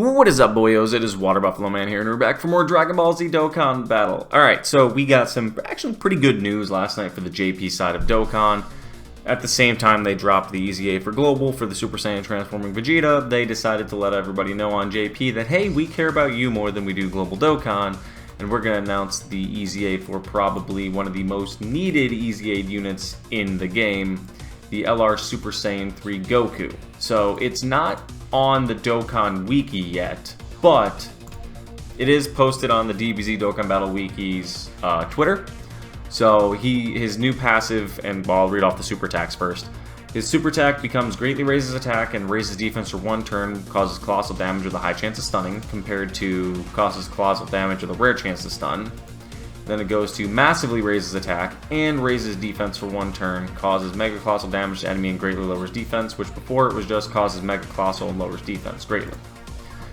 What is up, boyos? It is Water Buffalo Man here, and we're back for more Dragon Ball Z Dokkan battle. Alright, so we got some actually pretty good news last night for the JP side of Dokkan. At the same time they dropped the EZA for Global for the Super Saiyan transforming Vegeta. They decided to let everybody know on JP that, hey, we care about you more than we do Global Dokkan, and we're going to announce the EZA for probably one of the most needed EZA units in the game, the LR Super Saiyan 3 GOKU. So it's not on the Dokkan Wiki yet, but it is posted on the DBZ Dokkan Battle Wiki's Twitter. So his new passive, and I'll read off the super attacks first. His super attack becomes greatly raises attack and raises defense for 1 turn, causes colossal damage with a high chance of stunning, compared to causes colossal damage with a rare chance to stun. Then it goes to massively raises attack and raises defense for 1 turn, causes mega colossal damage to enemy and greatly lowers defense, which before it was just causes mega colossal and lowers defense greatly.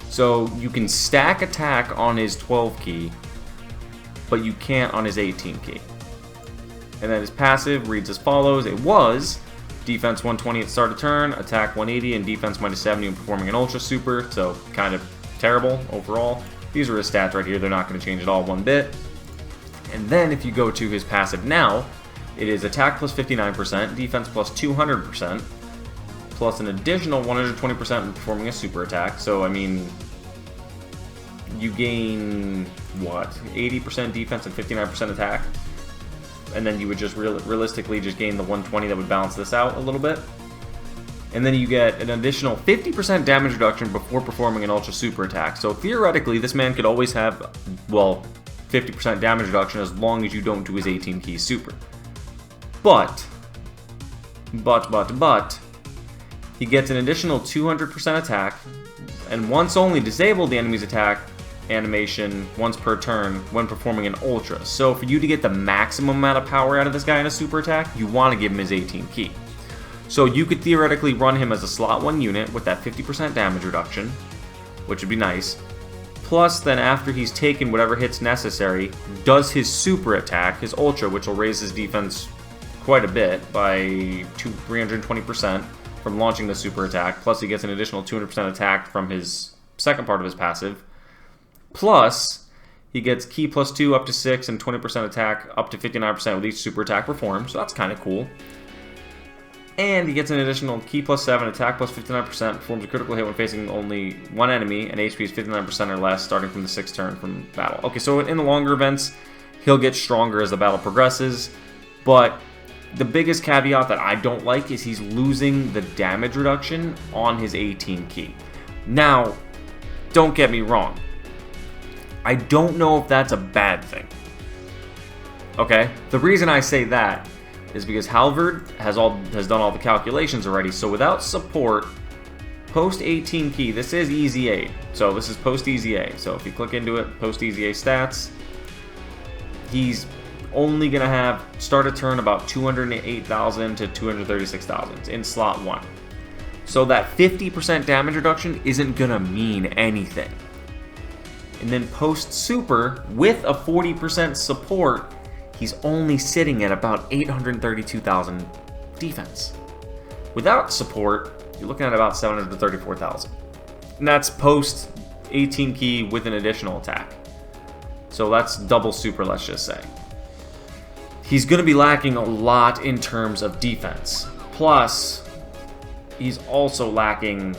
So you can stack attack on his 12 key, but you can't on his 18 key. And then his passive reads as follows. It was defense 120 at start of turn, attack 180, and defense minus 70 when performing an ultra super, so kind of terrible overall. These are his stats right here, they're not going to change at all one bit. And then if you go to his passive now, it is attack plus 59%, defense plus 200%, plus an additional 120% when performing a super attack. So, I mean, you gain, what, 80% defense and 59% attack? And then you would just realistically just gain the 120 that would balance this out a little bit. And then you get an additional 50% damage reduction before performing an ultra super attack. So theoretically, this man could always have, well, 50% damage reduction as long as you don't do his 18 key super. But, he gets an additional 200% attack, and once only disable the enemy's attack animation once per turn when performing an ultra. So for you to get the maximum amount of power out of this guy in a super attack, you want to give him his 18 key. So you could theoretically run him as a slot 1 unit with that 50% damage reduction, which would be nice. Plus, then after he's taken whatever hits necessary, does his super attack, his ultra, which will raise his defense quite a bit by 320% from launching the super attack. Plus, he gets an additional 200% attack from his second part of his passive. Plus, he gets key plus 2 up to 6 and 20% attack up to 59% with each super attack performed. So that's kind of cool. And he gets an additional key plus 7, attack plus 59%, performs a critical hit when facing only 1 enemy, and HP is 59% or less starting from the 6th turn from battle. Okay, so in the longer events, he'll get stronger as the battle progresses, but the biggest caveat that I don't like is he's losing the damage reduction on his 18 key. Now, don't get me wrong. I don't know if that's a bad thing. Okay? The reason I say that is because Halvard has done all the calculations already, so without support, post 18 key, this is EZA, so this is post EZA, so if you click into it, post EZA stats, he's only going to have start a turn about 208,000 to 236,000 in slot 1. So that 50% damage reduction isn't going to mean anything. And then post super, with a 40% support, he's only sitting at about 832,000 defense. Without support, you're looking at about 734,000. And that's post 18 key with an additional attack. So that's double super, let's just say. He's going to be lacking a lot in terms of defense. Plus, he's also lacking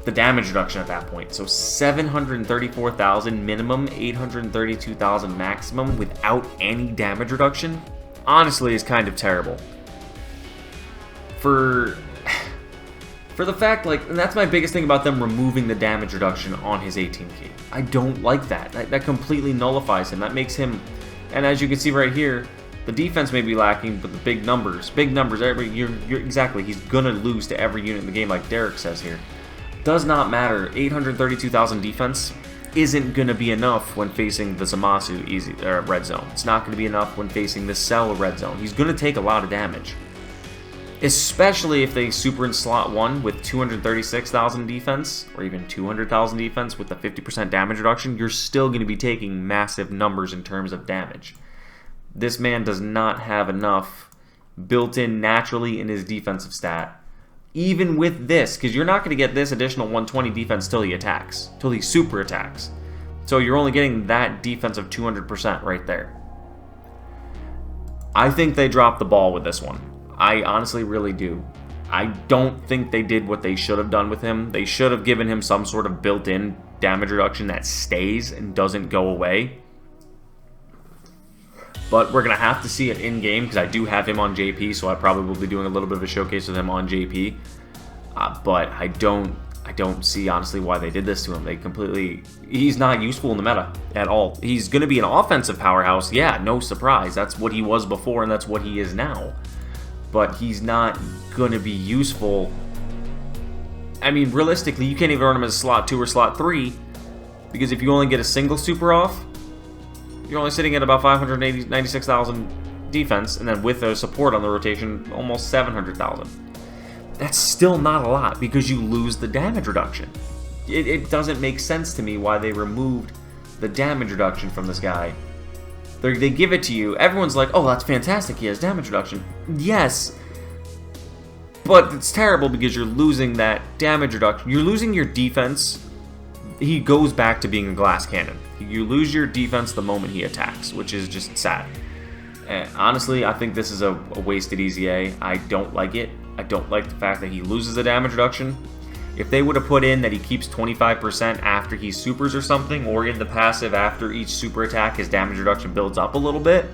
the damage reduction at that point. So 734,000 minimum, 832,000 maximum without any damage reduction, honestly is kind of terrible. For the fact, like, and that's my biggest thing about them removing the damage reduction on his 18 key. I don't like that. That completely nullifies him. That makes him, and as you can see right here, the defense may be lacking, but the big numbers, you're exactly, he's gonna lose to every unit in the game, like Derek says here. Does not matter. 832,000 defense isn't going to be enough when facing the Zamasu red zone. It's not going to be enough when facing the Cell red zone. He's going to take a lot of damage. Especially if they super in slot 1 with 236,000 defense, or even 200,000 defense with the 50% damage reduction, you're still going to be taking massive numbers in terms of damage. This man does not have enough built in naturally in his defensive stat even with this, because you're not going to get this additional 120 defense till he attacks, till he super attacks. So you're only getting that defense of 200% right there. I think they dropped the ball with this one. I honestly really do. I don't think they did what they should have done with him. They should have given him some sort of built-in damage reduction that stays and doesn't go away. But we're going to have to see it in-game because I do have him on JP, so I probably will be doing a little bit of a showcase with him on JP. But I don't see, honestly, why they did this to him. He's not useful in the meta at all. He's going to be an offensive powerhouse, yeah, no surprise. That's what he was before, and that's what he is now. But he's not going to be useful. I mean, realistically, you can't even run him as slot 2 or slot 3, because if you only get a single super off, you're only sitting at about 596,000 defense, and then with the support on the rotation, almost 700,000. That's still not a lot, because you lose the damage reduction. It doesn't make sense to me why they removed the damage reduction from this guy. They give it to you. Everyone's like, oh, that's fantastic. He has damage reduction. Yes. But it's terrible because you're losing that damage reduction. You're losing your defense. He goes back to being a glass cannon. You lose your defense the moment he attacks, which is just sad. And honestly, I think this is a wasted EZA. I don't like it. I don't like the fact that he loses the damage reduction. If they would have put in that he keeps 25% after he supers or something, or in the passive after each super attack his damage reduction builds up a little bit,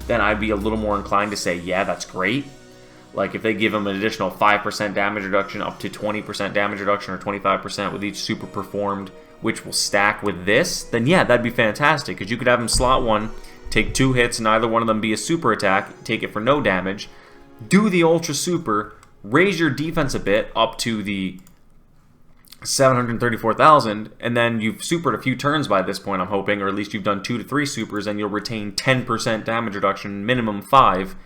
then I'd be a little more inclined to say, yeah, that's great. Like if they give him an additional 5% damage reduction up to 20% damage reduction or 25% with each super performed, which will stack with this, then yeah, that'd be fantastic. Because you could have him slot 1, take 2 hits, and either one of them be a super attack, take it for no damage, do the ultra super, raise your defense a bit up to the 734,000, and then you've supered a few turns by this point, I'm hoping, or at least you've done 2 to 3 supers, and you'll retain 10% damage reduction, minimum 5,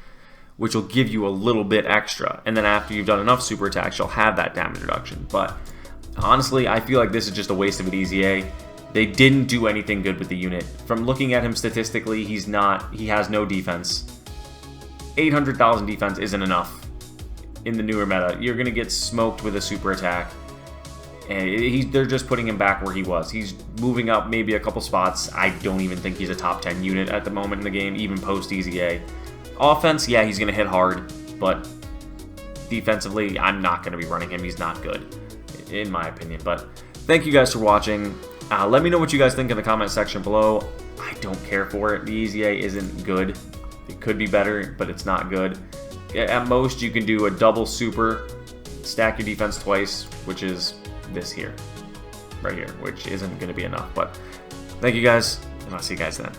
which will give you a little bit extra. And then after you've done enough super attacks, you'll have that damage reduction. But honestly, I feel like this is just a waste of an EZA. They didn't do anything good with the unit. From looking at him statistically, he has no defense. 800,000 defense isn't enough in the newer meta. You're going to get smoked with a super attack. And they're just putting him back where he was. He's moving up maybe a couple spots. I don't even think he's a top 10 unit at the moment in the game, even post EZA. Offense, yeah, he's going to hit hard, but defensively, I'm not going to be running him. He's not good, in my opinion. But thank you guys for watching. Let me know what you guys think in the comment section below. I don't care for it. The EZA isn't good. It could be better, but it's not good. At most, you can do a double super, stack your defense twice, which is this here, right here, which isn't going to be enough. But thank you guys, and I'll see you guys then.